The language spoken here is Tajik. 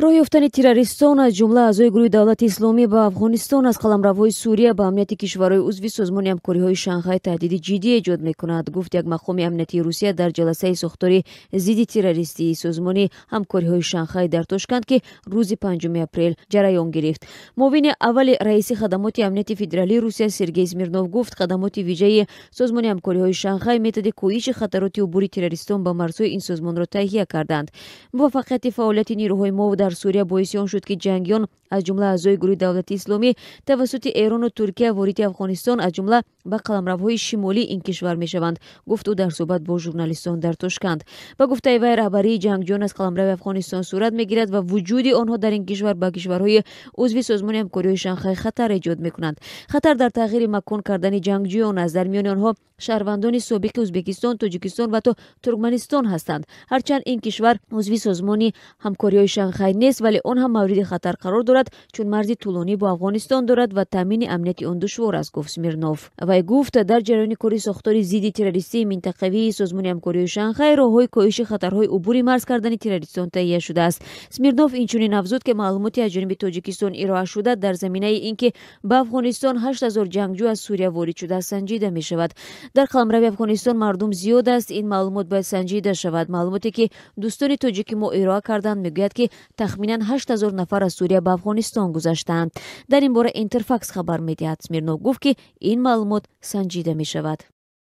роҳ ёфтани террористон аз ҷумла аъзои гурӯҳи давлати исломӣ ба афғонистон аз қаламравҳои Сурия ба амнияти кишварҳои узви созмони ҳамкориҳои Шанхай таҳдиди ҷиддӣ эҷод мекунад, гуфт як мақоми амнияти Русия дар ҷаласаи сохтори зидди террористии созмони ҳамкориҳои Шанхай дар Тошканд, ки рӯзи 5 апрел ҷараён гирифт. муовини аввали раиси хадамоти амнияти федералии Русия Сергей Смирнов гуфт, хадамоти виҷаи созмони ҳамкориҳои Шанхай методи коҳиши хатароти убури террористон ба марзҳои ин созмонро таҳия карданд. муваффақияти фаъолияти нирӯҳои мов дар Сурия боиси он шуд, ки ҷангиён аз ҷумла аъзои гурӯҳи давлати исломӣ тавассути Эрону Туркия ворити Афғонистон аз ҷумла ба қаламравҳои шимолии ин кишвар мешаванд, гуфт ӯ дар суҳбат бо журналистон дар Тошканд. Ба гуфтаи вай, раҳбарии ҷангҷӯён аз қаламрави Афғонистон сурат мегирад ва вуҷуди онҳо дар ин кишвар ба кишварҳои узви созмони ҳамкориҳои Шанхай хатар эҷод мекунад. хатар дар тағйири макон кардани ҷангҷӯён аст. дар миёни онҳо шаҳрвандони собиқи Узбекистон, Тоҷикистон ва то Туркманистон ҳастанд. ҳарчанд ин кишвар узви созмони ҳамкориҳои Шанхай нест, вале он ҳам мавриди хатар қарор дорад, чун марзи тӯлонӣ бо Афғонистон дорад ва таъмини амнияти он душвор аст, гуфт Смирнов. вай гуфт, дар ҷараёни кори сохтори зидди террористии минтақавии созмони ҳамкориҳои Шанхай роҳҳои коҳиши хатарҳои убури марз кардани террористон таҳия шудааст. Смирнов инчунин афзуд, ки маълумоти аз ҷониби Тоҷикистон ироа шуда дар заминаи ин ки ба Афғонистон 8000 ҷангҷӯ аз Сурия ворид шудааст санҷида мешавад. дар қаламрави Афғонистон мардум зиёд аст, ин маълумот бояд санҷида шавад. маълумоте ки дӯстони тоҷики мо ироа карданд мегӯяд, ки тахминан 8000 нафар аз Сурия ба Афғонистон гузаштаанд. дар ин бора Интерфакс хабар медиҳад. Смирнов гуфт, ки ин маълумот санҷида мешавад.